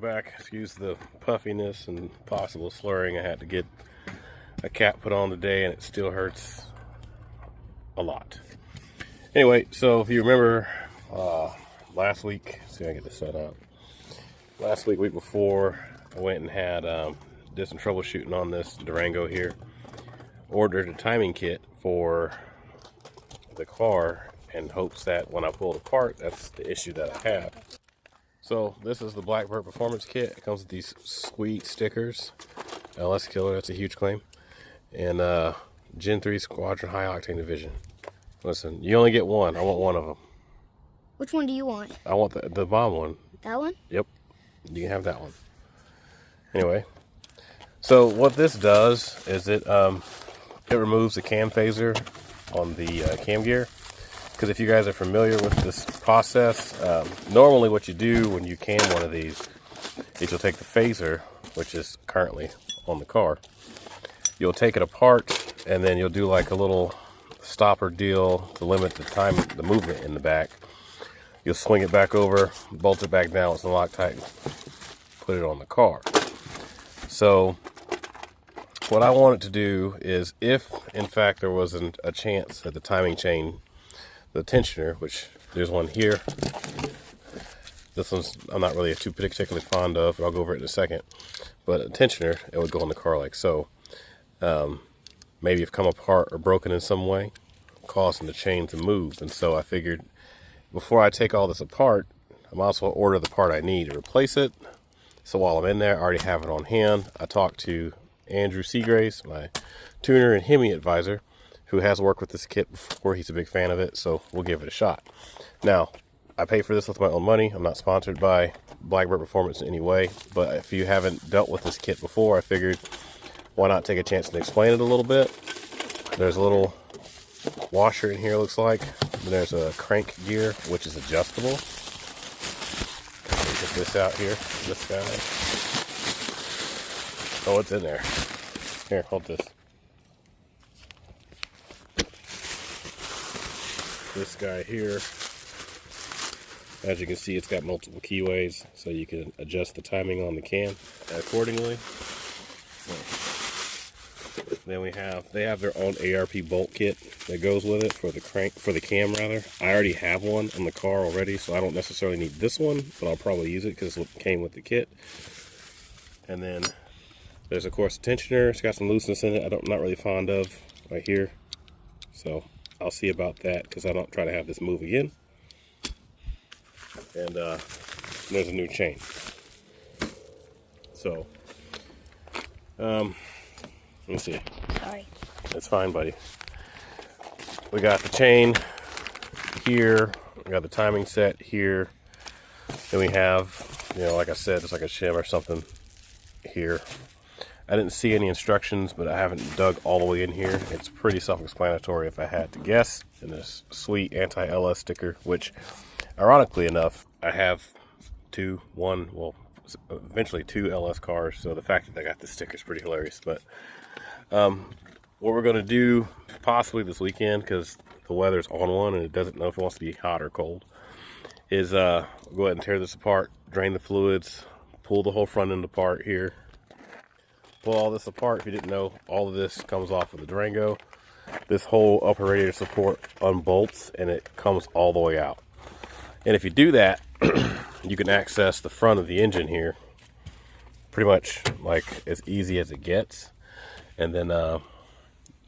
back. Excuse the puffiness and possible slurring. I had to get a cap put on today and it still hurts a lot. Anyway, so if you remember last week, see if I can get this set up. Last week before, I went and had did some troubleshooting on this Durango here. Ordered a timing kit for the car in hopes that when I pull it apart, that's the issue that I have. So this is the Blackbird Performance Kit. It comes with these sweet stickers. LS Killer, that's a huge claim. And Gen 3 Squadron High Octane Division. Listen, you only get one. I want one of them. Which one do you want? I want the bomb one. That one? Yep. You can have that one. Anyway, so what this does is it removes the cam phaser on the cam gear. Because if you guys are familiar with this process, normally what you do when you cam one of these is you'll take the phaser, which is currently on the car, you'll take it apart and then you'll do like a little stopper deal to limit the time, the movement in the back. You'll swing it back over, bolt it back down with some Loctite, and put it on the car. So what I wanted to do is, if in fact there wasn't a chance that the timing chain, the tensioner, which there's one here, this one's I'm not really too particularly fond of, I'll go over it in a second, but a tensioner, it would go on the car like so. Maybe it's come apart or broken in some way, causing the chain to move. And so I figured before I take all this apart, I might as well order the part I need to replace it. So while I'm in there, I already have it on hand. I talked to Andrew Seagrace, my tuner and Hemi advisor, who has worked with this kit before. He's a big fan of it, so we'll give it a shot. Now, I pay for this with my own money. I'm not sponsored by Blackbird Performance in any way, but if you haven't dealt with this kit before, I figured why not take a chance and explain it a little bit. There's a little washer in here, looks like. And there's a crank gear, which is adjustable. Get this out here, this guy. Oh, it's in there. Here, hold this. This guy here, as you can see, it's got multiple keyways, so you can adjust the timing on the cam accordingly. Then they have their own ARP bolt kit that goes with it for the cam rather. I already have one on the car already, so I don't necessarily need this one, but I'll probably use it because it came with the kit. And then there's of course a tensioner. It's got some looseness in it I'm not really fond of right here, so I'll see about that because I don't try to have this move again. And there's a new chain. So let me see. Sorry. It's fine, buddy. We got the chain here. We got the timing set here. Then we have, you know, like I said, it's like a shim or something here. I didn't see any instructions, but I haven't dug all the way in here. It's pretty self-explanatory if I had to guess. And this sweet anti-LS sticker, which, ironically enough, I have eventually two LS cars. So the fact that I got this sticker is pretty hilarious. But what we're going to do possibly this weekend, because the weather's on one and it doesn't know if it wants to be hot or cold, is go ahead and tear this apart, drain the fluids, pull the whole front end apart here. Pull all this apart. If you didn't know, all of this comes off of the Durango. This whole upper radiator support unbolts and it comes all the way out. And if you do that, you can access the front of the engine here pretty much like as easy as it gets. And then,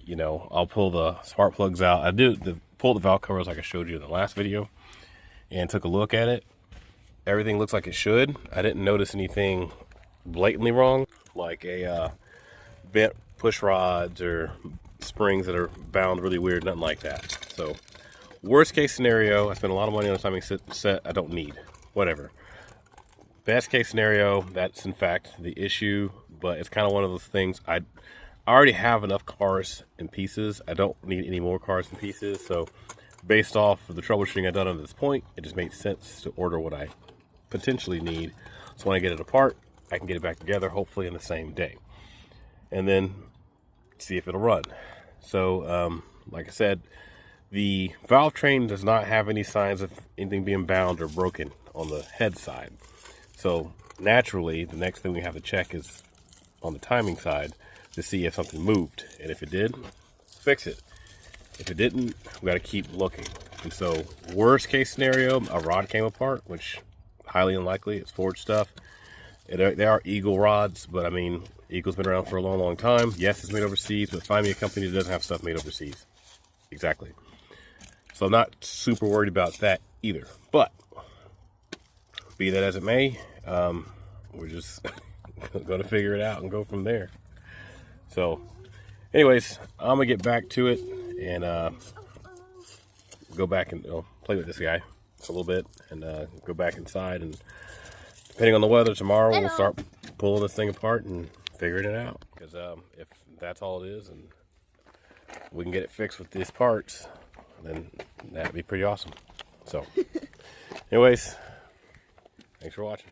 you know, I'll pull the spark plugs out. I did pull the valve covers like I showed you in the last video and took a look at it. Everything looks like it should. I didn't notice anything blatantly wrong, like a bent push rods or springs that are bound really weird, nothing like that. So worst case scenario, I spent a lot of money on a timing set I don't need, whatever. Best case scenario, that's in fact the issue, but it's kind of one of those things. I already have enough cars in pieces. I don't need any more cars in pieces. So based off of the troubleshooting I've done at this point, it just made sense to order what I potentially need. So when I get it apart, I can get it back together, hopefully in the same day, and then see if it'll run. So like I said, the valve train does not have any signs of anything being bound or broken on the head side. So naturally, the next thing we have to check is on the timing side to see if something moved. And if it did, fix it. If it didn't, we got to keep looking. And so, worst case scenario, a rod came apart, which highly unlikely. It's forged stuff. They are Eagle rods, but I mean, Eagle's been around for a long, long time. Yes, it's made overseas, but find me a company that doesn't have stuff made overseas. Exactly. So I'm not super worried about that either. But be that as it may, we're just going to figure it out and go from there. So, anyways, I'm gonna get back to it and go back and play with this guy a little bit and go back inside, and depending on the weather tomorrow, we'll start pulling this thing apart and figuring it out. Because if that's all it is and we can get it fixed with these parts, then that'd be pretty awesome. So anyways, thanks for watching.